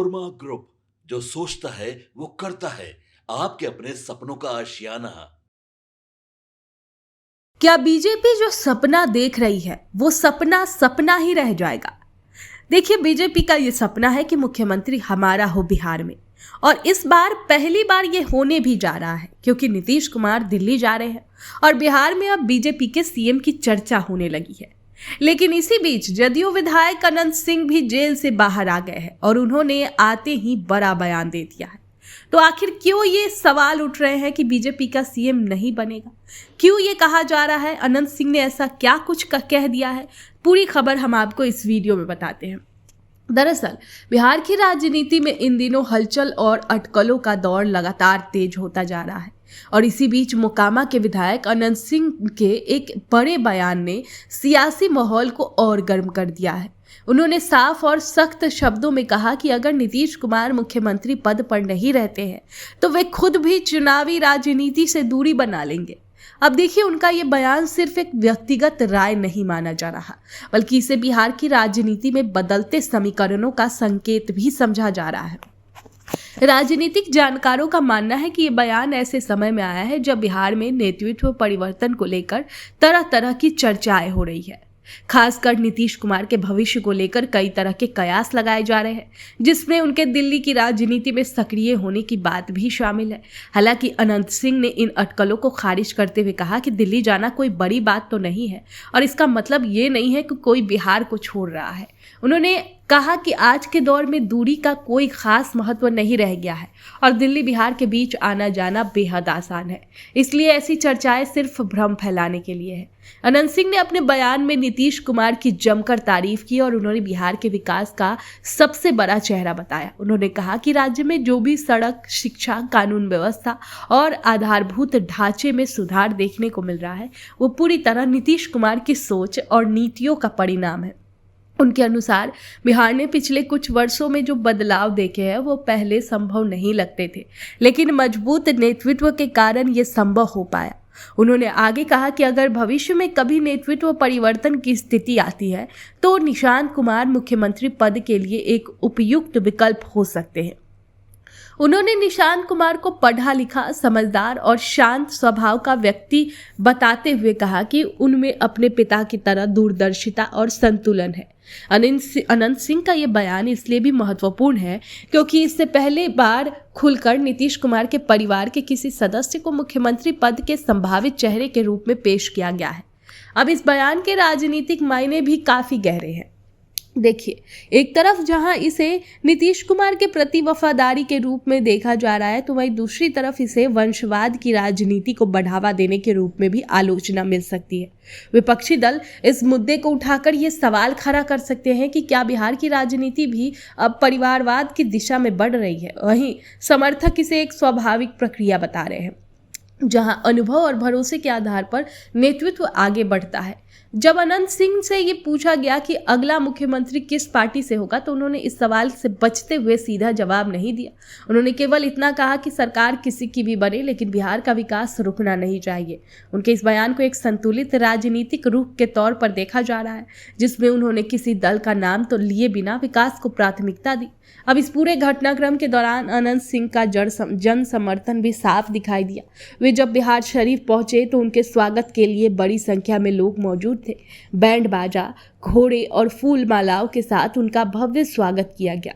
Korma group, जो सोचता है वो करता है। आपके अपने सपनों का आशियाना। क्या बीजेपी जो सपना देख रही है वो सपना सपना ही रह जाएगा? देखिए, बीजेपी का ये सपना है कि मुख्यमंत्री हमारा हो बिहार में, और इस बार पहली बार ये होने भी जा रहा है क्योंकि नीतीश कुमार दिल्ली जा रहे हैं और बिहार में अब बीजेपी के सीएम की चर्चा होने लगी है। लेकिन इसी बीच जदयू विधायक अनंत सिंह भी जेल से बाहर आ गए हैं और उन्होंने आते ही बड़ा बयान दे दिया है। तो आखिर क्यों ये सवाल उठ रहे हैं कि बीजेपी का सीएम नहीं बनेगा? क्यों ये कहा जा रहा है? अनंत सिंह ने ऐसा क्या कुछ कह दिया है? पूरी खबर हम आपको इस वीडियो में बताते हैं। दरअसल बिहार की राजनीति में इन दिनों हलचल और अटकलों का दौर लगातार तेज होता जा रहा है और इसी बीच मोकामा के विधायक अनंत सिंह के एक बड़े बयान ने सियासी माहौल को और गर्म कर दिया है। उन्होंने साफ और सख्त शब्दों में कहा कि अगर नीतीश कुमार मुख्यमंत्री पद पर नहीं रहते हैं तो वे खुद भी चुनावी राजनीति से दूरी बना लेंगे। अब देखिए, उनका ये बयान सिर्फ एक व्यक्तिगत राय नहीं माना जा रहा, बल्कि इसे बिहार की राजनीति में बदलते समीकरणों का संकेत भी समझा जा रहा है। राजनीतिक जानकारों का मानना है कि ये बयान ऐसे समय में आया है जब बिहार में नेतृत्व परिवर्तन को लेकर तरह तरह की चर्चाएं हो रही है। खासकर नीतीश कुमार के भविष्य को लेकर कई तरह के कयास लगाए जा रहे हैं, जिसमें उनके दिल्ली की राजनीति में सक्रिय होने की बात भी शामिल है। हालांकि अनंत सिंह ने इन अटकलों को खारिज करते हुए कहा कि दिल्ली जाना कोई बड़ी बात तो नहीं है और इसका मतलब ये नहीं है कि कोई बिहार को छोड़ रहा है। उन्होंने कहा कि आज के दौर में दूरी का कोई खास महत्व नहीं रह गया है और दिल्ली बिहार के बीच आना जाना बेहद आसान है, इसलिए ऐसी चर्चाएं सिर्फ भ्रम फैलाने के लिए है। अनंत सिंह ने अपने बयान में नीतीश कुमार की जमकर तारीफ की और उन्होंने बिहार के विकास का सबसे बड़ा चेहरा बताया। उन्होंने कहा कि राज्य में जो भी सड़क, शिक्षा, कानून व्यवस्था और आधारभूत ढांचे में सुधार देखने को मिल रहा है वो पूरी तरह नीतीश कुमार की सोच और नीतियों का परिणाम है। उनके अनुसार बिहार ने पिछले कुछ वर्षों में जो बदलाव देखे हैं वो पहले संभव नहीं लगते थे, लेकिन मजबूत नेतृत्व के कारण ये संभव हो पाया। उन्होंने आगे कहा कि अगर भविष्य में कभी नेतृत्व परिवर्तन की स्थिति आती है तो निशांत कुमार मुख्यमंत्री पद के लिए एक उपयुक्त विकल्प हो सकते हैं। उन्होंने निशांत कुमार को पढ़ा लिखा, समझदार और शांत स्वभाव का व्यक्ति बताते हुए कहा कि उनमें अपने पिता की तरह दूरदर्शिता और संतुलन है। अनंत सिंह का ये बयान इसलिए भी महत्वपूर्ण है क्योंकि इससे पहले बार खुलकर नीतीश कुमार के परिवार के किसी सदस्य को मुख्यमंत्री पद के संभावित चेहरे के रूप में पेश किया गया है। अब इस बयान के राजनीतिक मायने भी काफी गहरे हैं। देखिए, एक तरफ जहां इसे नीतीश कुमार के प्रति वफादारी के रूप में देखा जा रहा है तो वहीं दूसरी तरफ इसे वंशवाद की राजनीति को बढ़ावा देने के रूप में भी आलोचना मिल सकती है। विपक्षी दल इस मुद्दे को उठाकर ये सवाल खड़ा कर सकते हैं कि क्या बिहार की राजनीति भी अब परिवारवाद की दिशा में बढ़ रही है? वहीं समर्थक इसे एक स्वाभाविक प्रक्रिया बता रहे हैं जहां अनुभव और भरोसे के आधार पर नेतृत्व आगे बढ़ता है। जब अनंत सिंह से ये पूछा गया कि अगला मुख्यमंत्री किस पार्टी से होगा तो उन्होंने इस सवाल से बचते हुए सीधा जवाब नहीं दिया। उन्होंने केवल इतना कहा कि सरकार किसी की भी बने लेकिन बिहार का विकास रुकना नहीं चाहिए। उनके इस बयान को एक संतुलित राजनीतिक रुख के तौर पर देखा जा रहा है, जिसमें उन्होंने किसी दल का नाम तो लिए बिना विकास को प्राथमिकता दी। अब इस पूरे घटनाक्रम के दौरान अनंत सिंह का जन समर्थन भी साफ दिखाई दिया। वे जब बिहार शरीफ पहुंचे तो उनके स्वागत के लिए बड़ी संख्या में लोग मौजूद थे। बैंड बाजा, घोड़े और फूल मालाओं के साथ उनका भव्य स्वागत किया गया।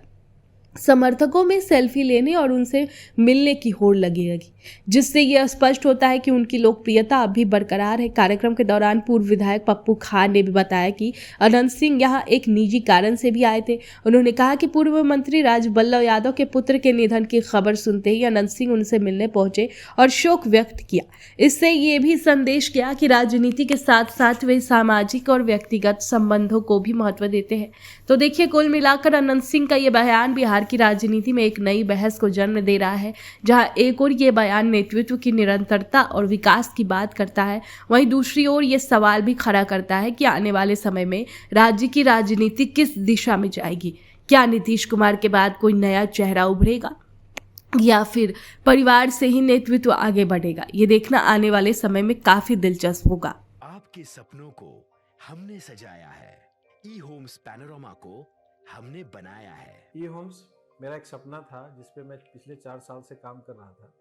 समर्थकों में सेल्फी लेने और उनसे मिलने की होड़ लगी रही, जिससे यह स्पष्ट होता है कि उनकी लोकप्रियता अब भी बरकरार है। कार्यक्रम के दौरान पूर्व विधायक पप्पू खान ने भी बताया कि अनंत सिंह यहां एक निजी कारण से भी आए थे। उन्होंने कहा कि पूर्व मंत्री राजबल्लभ यादव के पुत्र के निधन की खबर सुनते ही अनंत सिंह उनसे मिलने पहुंचे और शोक व्यक्त किया। इससे ये भी संदेश किया कि राजनीति के साथ साथ वे सामाजिक और व्यक्तिगत संबंधों को भी महत्व देते हैं। तो देखिए, कुल मिलाकर अनंत सिंह का ये बयान बिहार की राजनीति में एक नई बहस को जन्म दे रहा है, जहां एक ओर ये बयान नेतृत्व की निरंतरता और विकास की बात करता है, वहीं दूसरी ओर ये सवाल भी खड़ा करता है कि आने वाले समय में राज्य की राजनीति किस दिशा में जाएगी। क्या नीतीश कुमार के बाद कोई नया चेहरा उभरेगा या फिर परिवार से ही नेतृत्व आगे बढ़ेगा? ये देखना आने वाले समय में काफी दिलचस्प होगा। आपके सपनों को हमने सजाया है, ई होम्स पैनोरमा को हमने बनाया है। ई होम्स मेरा एक सपना था जिस पे मैं पिछले 4 साल से काम कर रहा था।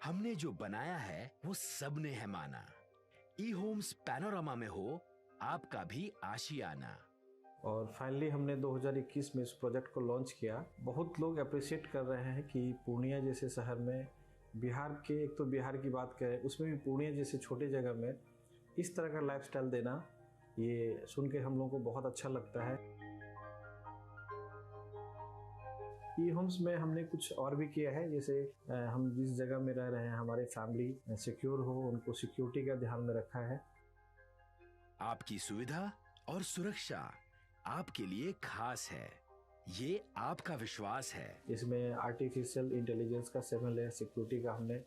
हमने जो बनाया है वो सबने है माना। ई होम्स पैनोरामा में हो आपका भी आशियाना। और फाइनली हमने 2021 में इस प्रोजेक्ट को लॉन्च किया। बहुत लोग अप्रिशिएट कर रहे हैं कि पूर्णिया जैसे शहर में, बिहार के, एक तो बिहार की बात करें उसमें भी पूर्णिया जैसे छोटे जगह में इस तरह का लाइफस्टाइल देना, ये सुन के हम लोगों को बहुत अच्छा लगता है। ई होम्स में हमने कुछ और भी किया है, जैसे हम जिस जगह में रह रहे हैं हमारे फैमिली सिक्योर हो, उनको सिक्योरिटी का ध्यान में रखा है। आपकी सुविधा और सुरक्षा आपके लिए खास है, ये आपका विश्वास है। इसमें आर्टिफिशियल इंटेलिजेंस का 7 लेयर सिक्योरिटी का हमने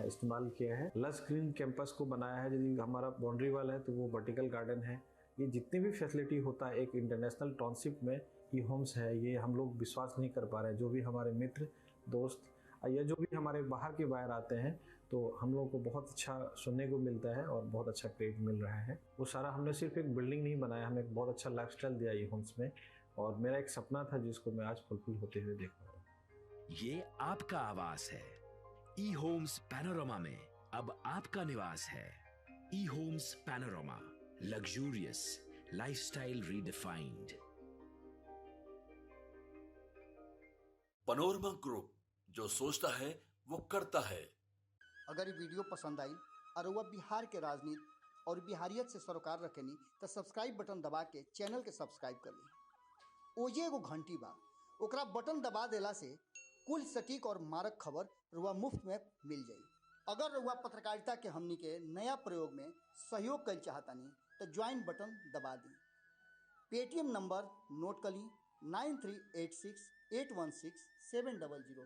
इस्तेमाल किया है। लस ग्रीन कैंपस को बनाया है। यदि हमारा बाउंड्री वाल है तो वो वर्टिकल गार्डन है। ये जितनी भी फैसिलिटी होता है एक इंटरनेशनल टाउनशिप में, ई होम्स है, ये हम लोग विश्वास नहीं कर पा रहे हैं। जो भी हमारे मित्र दोस्त या जो भी हमारे बाहर के बाहर आते हैं तो हम लोगों को बहुत अच्छा सुनने को मिलता है और बहुत अच्छा क्रेडिट मिल रहा है। वो सारा हमने सिर्फ एक बिल्डिंग नहीं बनाया, हमें एक बहुत अच्छा लाइफस्टाइल दिया ई होम्स में, और मेरा एक सपना था जिसको मैं आज फुलफिल होते हुए देख पा रहा हूँ। ये आपका आवास है। ई होम्स पैनोरामा में अब आपका निवास है। E Homes Panorama, luxurious lifestyle redefined. Panorama Group, जो सोचता है वो करता है। अगर ये वीडियो पसंद आई और वह बिहार के राजनीति और बिहारियत से सरोकार रखेनी तो सब्सक्राइब बटन दबा के चैनल के सब्सक्राइब कर ली। ओजे एगो घंटी बा, ओकरा बटन दबा देला से कुल सटीक और मारक खबर रुआ मुफ्त में मिल जाई। अगर रुआ पत्रकारिता के हमनी के नया प्रयोग में सहयोग कर चाहतानी तो ज्वाइन बटन दबा दी। पेटीएम नंबर नोट कर ली 9386816700।